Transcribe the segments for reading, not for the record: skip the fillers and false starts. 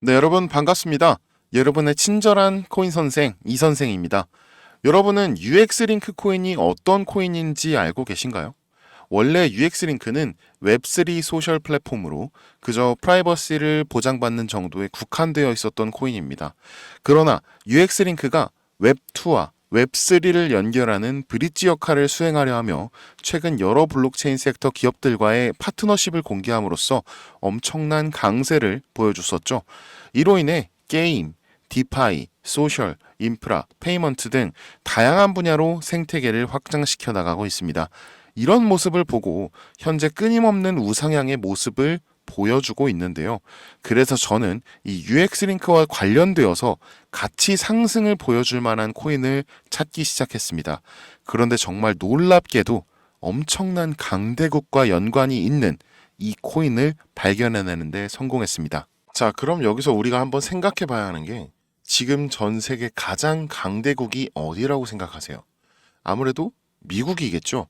네, 여러분 반갑습니다. 여러분의 친절한 코인 선생 이 선생입니다. 여러분은 UX링크 코인이 어떤 코인인지 알고 계신가요? 원래 UX링크는 웹3 소셜 플랫폼으로 그저 프라이버시를 보장받는 정도에 국한되어 있었던 코인입니다. 그러나 UX링크가 웹2와 웹3를 연결하는 브릿지 역할을 수행하려 하며 최근 여러 블록체인 섹터 기업들과의 파트너십을 공개함으로써 엄청난 강세를 보여줬었죠. 이로 인해 게임, 디파이, 소셜, 인프라, 페이먼트 등 다양한 분야로 생태계를 확장시켜 나가고 있습니다. 이런 모습을 보고 현재 끊임없는 우상향의 모습을 보여주고 있는데요. 그래서 저는 이 UX링크와 관련되어서 가치 상승을 보여줄 만한 코인을 찾기 시작했습니다. 그런데 정말 놀랍게도 엄청난 강대국과 연관이 있는 이 코인을 발견해내는데 성공했습니다. 자, 그럼 여기서 우리가 한번 생각해 봐야 하는 게 지금 전 세계 가장 강대국이 어디라고 생각하세요? 아무래도 미국이겠죠.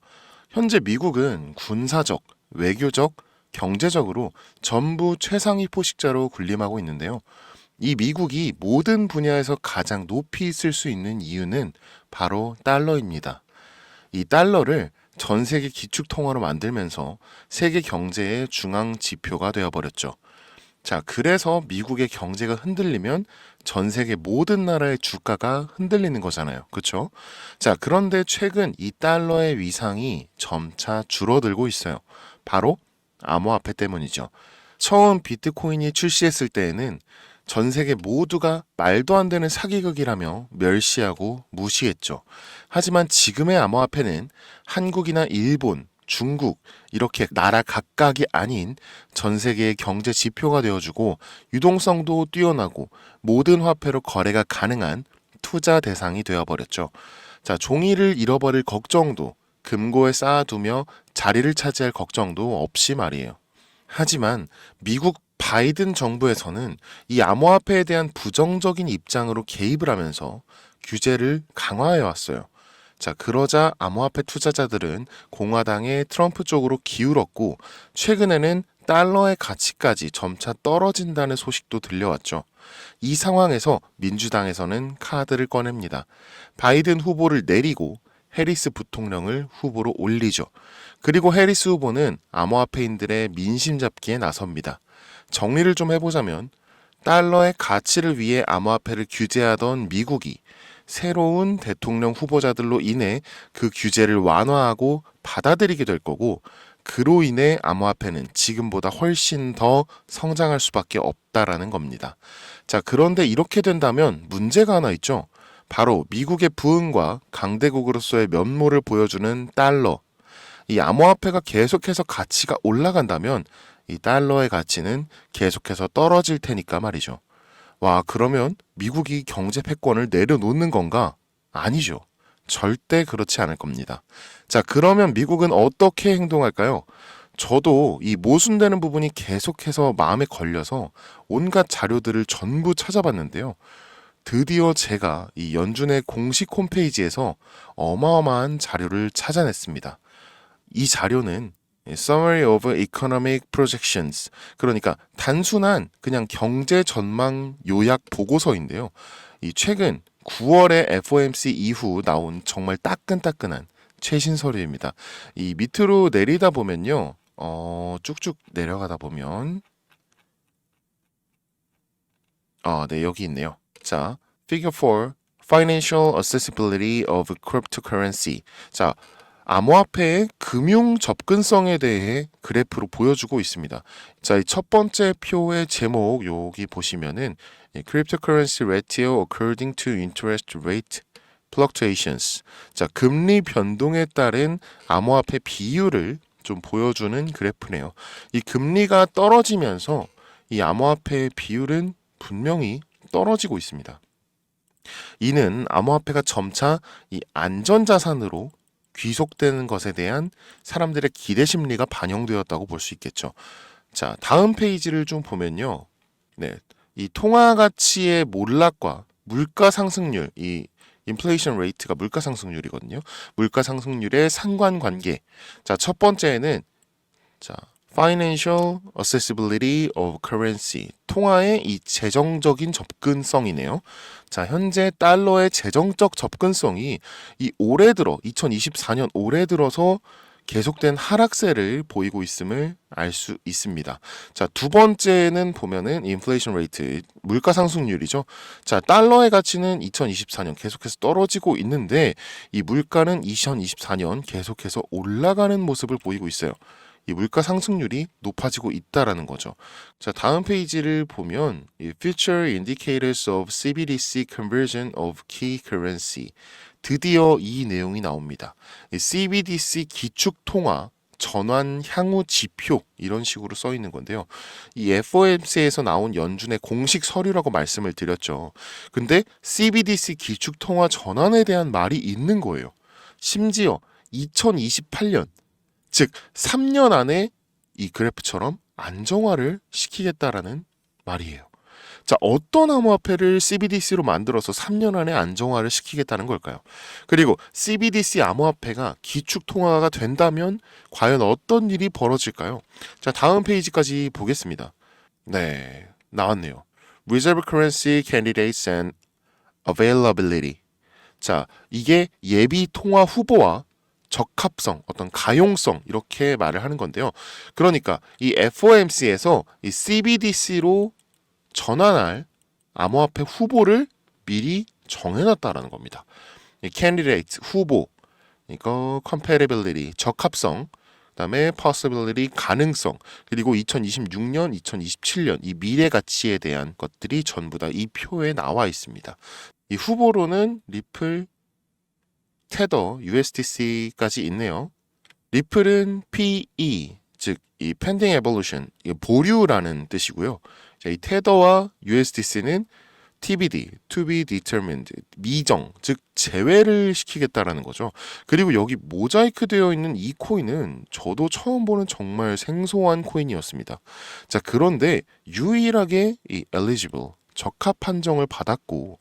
현재 미국은 군사적, 외교적, 경제적으로 전부 최상위 포식자로 군림하고 있는데요. 이 미국이 모든 분야에서 가장 높이 있을 수 있는 이유는 바로 달러입니다. 이 달러를 전 세계 기축 통화로 만들면서 세계 경제의 중앙 지표가 되어버렸죠. 자, 그래서 미국의 경제가 흔들리면 전 세계 모든 나라의 주가가 흔들리는 거잖아요. 그렇죠? 자, 그런데 최근 이 달러의 위상이 점차 줄어들고 있어요. 바로 암호화폐 때문이죠. 처음 비트코인이 출시했을 때에는 전 세계 모두가 말도 안 되는 사기극이라며 멸시하고 무시했죠. 하지만 지금의 암호화폐는 한국이나 일본, 중국 이렇게 나라 각각이 아닌 전 세계의 경제 지표가 되어주고 유동성도 뛰어나고 모든 화폐로 거래가 가능한 투자 대상이 되어버렸죠. 자, 종이를 잃어버릴 걱정도 금고에 쌓아두며 자리를 차지할 걱정도 없이 말이에요. 하지만 미국 바이든 정부에서는 이 암호화폐에 대한 부정적인 입장으로 개입을 하면서 규제를 강화해 왔어요. 자, 그러자 암호화폐 투자자들은 공화당의 트럼프 쪽으로 기울었고 최근에는 달러의 가치까지 점차 떨어진다는 소식도 들려왔죠. 이 상황에서 민주당에서는 카드를 꺼냅니다. 바이든 후보를 내리고 해리스 부통령을 후보로 올리죠. 그리고 해리스 후보는 암호화폐인들의 민심 잡기에 나섭니다. 정리를 좀 해보자면 달러의 가치를 위해 암호화폐를 규제하던 미국이 새로운 대통령 후보자들로 인해 그 규제를 완화하고 받아들이게 될 거고 그로 인해 암호화폐는 지금보다 훨씬 더 성장할 수밖에 없다라는 겁니다. 자, 그런데 이렇게 된다면 문제가 하나 있죠. 바로 미국의 부흥과 강대국으로서의 면모를 보여주는 달러. 이 암호화폐가 계속해서 가치가 올라간다면 이 달러의 가치는 계속해서 떨어질 테니까 말이죠. 와, 그러면 미국이 경제 패권을 내려놓는 건가? 아니죠. 절대 그렇지 않을 겁니다. 자, 그러면 미국은 어떻게 행동할까요? 저도 이 모순되는 부분이 계속해서 마음에 걸려서 온갖 자료들을 전부 찾아봤는데요. 드디어 제가 이 연준의 공식 홈페이지에서 어마어마한 자료를 찾아냈습니다. 이 자료는 Summary of Economic Projections, 그러니까 단순한 그냥 경제 전망 요약 보고서인데요. 이 최근 9월에 FOMC 이후 나온 정말 따끈따끈한 최신 서류입니다. 이 밑으로 내리다 보면요. 쭉쭉 내려가다 보면 네, 여기 있네요. 자, Figure 4, Financial Accessibility of Cryptocurrency. 자, 암호화폐의 금융 접근성에 대해 그래프로 보여주고 있습니다. 자, 이 첫 번째 표의 제목 여기 보시면은 Cryptocurrency Ratio According to Interest Rate Fluctuations. 자, 금리 변동에 따른 암호화폐 비율을 좀 보여주는 그래프네요. 이 금리가 떨어지면서 이 암호화폐의 비율은 분명히 떨어지고 있습니다. 이는 암호화폐가 점차 이 안전자산으로 귀속되는 것에 대한 사람들의 기대 심리가 반영되었다고 볼 수 있겠죠. 자, 다음 페이지를 좀 보면요. 네, 이 통화 가치의 몰락과 물가 상승률, 이 인플레이션 레이트가 물가 상승률이거든요. 물가 상승률의 상관관계. 자, 첫 번째는 자, Financial accessibility of currency. 통화의 이 재정적인 접근성이네요. 자, 현재 달러의 재정적 접근성이 이 올해 들어 2024년 올해 들어서 계속된 하락세를 보이고 있음을 알 수 있습니다. 자, 두 번째는 보면은 인플레이션 레이트, 물가 상승률이죠. 자, 달러의 가치는 2024년 계속해서 떨어지고 있는데 이 물가는 2024년 계속해서 올라가는 모습을 보이고 있어요. 이 물가 상승률이 높아지고 있다라는 거죠. 자, 다음 페이지를 보면 이 Future Indicators of CBDC Conversion of Key Currency. 드디어 이 내용이 나옵니다. 이 CBDC 기축 통화 전환 향후 지표 이런 식으로 써 있는 건데요. 이 FOMC에서 나온 연준의 공식 서류라고 말씀을 드렸죠. 근데 CBDC 기축 통화 전환에 대한 말이 있는 거예요. 심지어 2028년 즉 3년 안에 이 그래프처럼 안정화를 시키겠다라는 말이에요. 자, 어떤 암호화폐를 CBDC로 만들어서 3년 안에 안정화를 시키겠다는 걸까요? 그리고 CBDC 암호화폐가 기축 통화가 된다면 과연 어떤 일이 벌어질까요? 자, 다음 페이지까지 보겠습니다. 네, 나왔네요. Reserve Currency Candidates and Availability. 자, 이게 예비 통화 후보와 적합성, 어떤 가용성 이렇게 말을 하는 건데요. 그러니까 이 FOMC에서 이 CBDC로 전환할 암호화폐 후보를 미리 정해놨다라는 겁니다. 이 candidate 후보, 이거 compatibility 적합성, 그다음에 possibility 가능성, 그리고 2026년, 2027년 이 미래 가치에 대한 것들이 전부 다 이 표에 나와 있습니다. 이 후보로는 리플, 테더, USDC까지 있네요. 리플은 PE, 즉 이 pending evolution, 보류라는 뜻이고요. 자, 이 테더와 USDC는 TBD, to be determined, 미정, 즉 제외를 시키겠다라는 거죠. 그리고 여기 모자이크 되어 있는 이 코인은 저도 처음 보는 정말 생소한 코인이었습니다. 자, 그런데 유일하게 이 eligible, 적합 판정을 받았고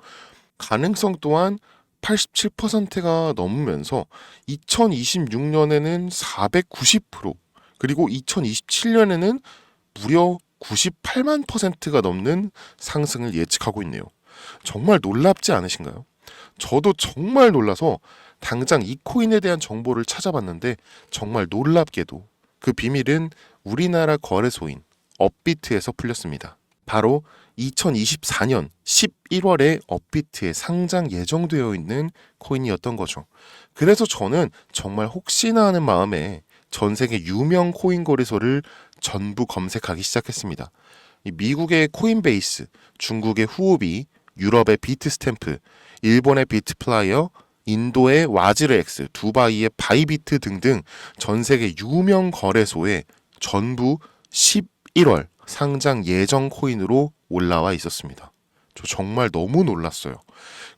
가능성 또한 87%가 넘으면서 2026년에는 490%, 그리고 2027년에는 무려 98만 %가 넘는 상승을 예측하고 있네요. 정말 놀랍지 않으신가요? 저도 정말 놀라서 당장 이 코인에 대한 정보를 찾아봤는데 정말 놀랍게도 그 비밀은 우리나라 거래소인 업비트에서 풀렸습니다. 바로 2024년 11월에 업비트에 상장 예정되어 있는 코인이었던 거죠. 그래서 저는 정말 혹시나 하는 마음에 전 세계 유명 코인 거래소를 전부 검색하기 시작했습니다. 미국의 코인베이스, 중국의 후오비, 유럽의 비트스탬프, 일본의 비트플라이어, 인도의 와즈르엑스, 두바이의 바이비트 등등 전 세계 유명 거래소에 전부 11월 상장 예정 코인으로 올라와 있었습니다. 저 정말 너무 놀랐어요.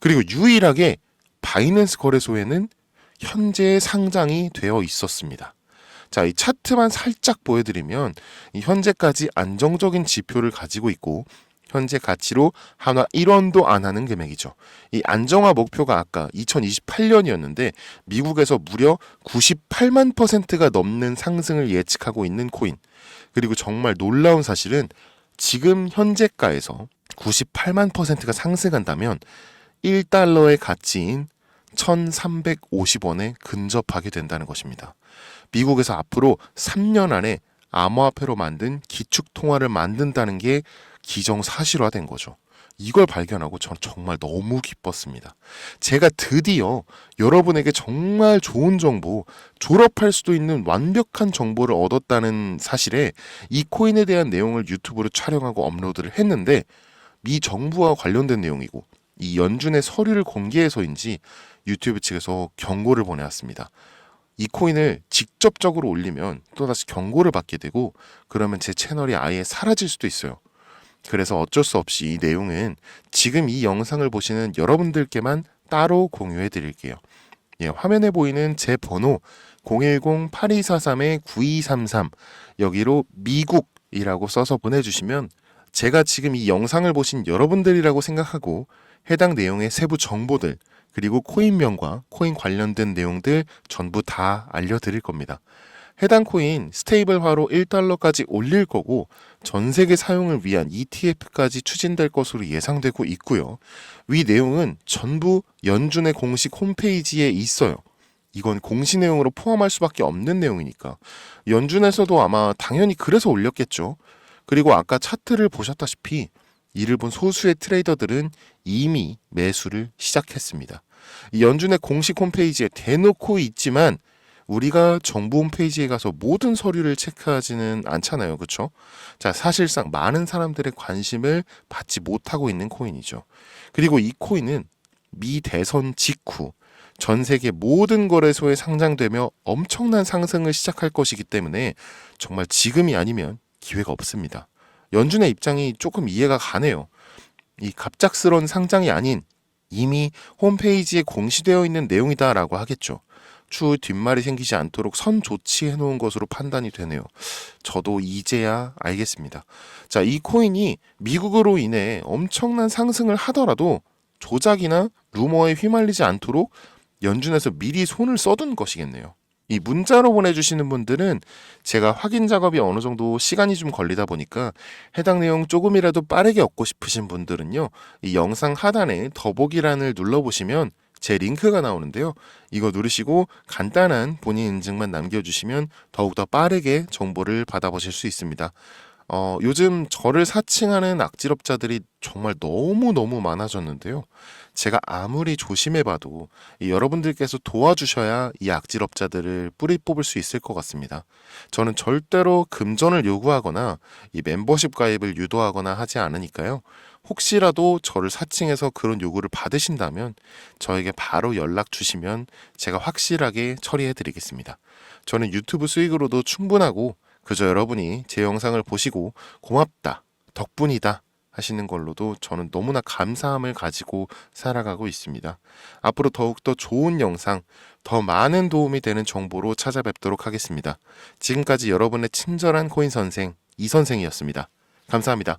그리고 유일하게 바이낸스 거래소에는 현재 상장이 되어 있었습니다. 자, 이 차트만 살짝 보여드리면 이 현재까지 안정적인 지표를 가지고 있고 현재 가치로 한화 1원도 안 하는 금액이죠. 이 안정화 목표가 아까 2028년이었는데 미국에서 무려 98만 %가 넘는 상승을 예측하고 있는 코인. 그리고 정말 놀라운 사실은 지금 현재가에서 98만 %가 상승한다면 1달러의 가치인 1350원에 근접하게 된다는 것입니다. 미국에서 앞으로 3년 안에 암호화폐로 만든 기축통화를 만든다는 게 기정사실화된 거죠. 이걸 발견하고 전 정말 너무 기뻤습니다. 제가 드디어 여러분에게 정말 좋은 정보, 졸업할 수도 있는 완벽한 정보를 얻었다는 사실에 이 코인에 대한 내용을 유튜브로 촬영하고 업로드를 했는데 미 정부와 관련된 내용이고 이 연준의 서류를 공개해서인지 유튜브 측에서 경고를 보내왔습니다. 이 코인을 직접적으로 올리면 또다시 경고를 받게 되고 그러면 제 채널이 아예 사라질 수도 있어요. 그래서 어쩔 수 없이 이 내용은 지금 이 영상을 보시는 여러분들께만 따로 공유해 드릴게요. 예, 화면에 보이는 제 번호 010-8243-9233 여기로 미국이라고 써서 보내주시면 제가 지금 이 영상을 보신 여러분들이라고 생각하고 해당 내용의 세부 정보들 그리고 코인명과 코인 관련된 내용들 전부 다 알려드릴 겁니다. 해당 코인 스테이블화로 1달러까지 올릴 거고 전 세계 사용을 위한 ETF까지 추진될 것으로 예상되고 있고요. 위 내용은 전부 연준의 공식 홈페이지에 있어요. 이건 공시 내용으로 포함할 수밖에 없는 내용이니까. 연준에서도 아마 당연히 그래서 올렸겠죠. 그리고 아까 차트를 보셨다시피 이를 본 소수의 트레이더들은 이미 매수를 시작했습니다. 이 연준의 공식 홈페이지에 대놓고 있지만 우리가 정부 홈페이지에 가서 모든 서류를 체크하지는 않잖아요. 그렇죠? 자, 사실상 많은 사람들의 관심을 받지 못하고 있는 코인이죠. 그리고 이 코인은 미 대선 직후 전 세계 모든 거래소에 상장되며 엄청난 상승을 시작할 것이기 때문에 정말 지금이 아니면 기회가 없습니다. 연준의 입장이 조금 이해가 가네요. 이 갑작스러운 상장이 아닌 이미 홈페이지에 공시되어 있는 내용이다라고 하겠죠. 추후 뒷말이 생기지 않도록 선 조치해 놓은 것으로 판단이 되네요. 저도 이제야 알겠습니다. 자, 이 코인이 미국으로 인해 엄청난 상승을 하더라도 조작이나 루머에 휘말리지 않도록 연준에서 미리 손을 써둔 것이겠네요. 이 문자로 보내주시는 분들은 제가 확인 작업이 어느 정도 시간이 좀 걸리다 보니까 해당 내용 조금이라도 빠르게 얻고 싶으신 분들은요, 이 영상 하단에 더보기란을 눌러보시면 제 링크가 나오는데요. 이거 누르시고 간단한 본인 인증만 남겨주시면 더욱더 빠르게 정보를 받아보실 수 있습니다. 요즘 저를 사칭하는 악질업자들이 정말 너무너무 많아졌는데요. 제가 아무리 조심해봐도 이 여러분들께서 도와주셔야 이 악질업자들을 뿌리 뽑을 수 있을 것 같습니다. 저는 절대로 금전을 요구하거나 이 멤버십 가입을 유도하거나 하지 않으니까요. 혹시라도 저를 사칭해서 그런 요구를 받으신다면 저에게 바로 연락 주시면 제가 확실하게 처리해 드리겠습니다. 저는 유튜브 수익으로도 충분하고 그저 여러분이 제 영상을 보시고 고맙다, 덕분이다 하시는 걸로도 저는 너무나 감사함을 가지고 살아가고 있습니다. 앞으로 더욱더 좋은 영상, 더 많은 도움이 되는 정보로 찾아뵙도록 하겠습니다. 지금까지 여러분의 친절한 코인 선생 이선생이었습니다. 감사합니다.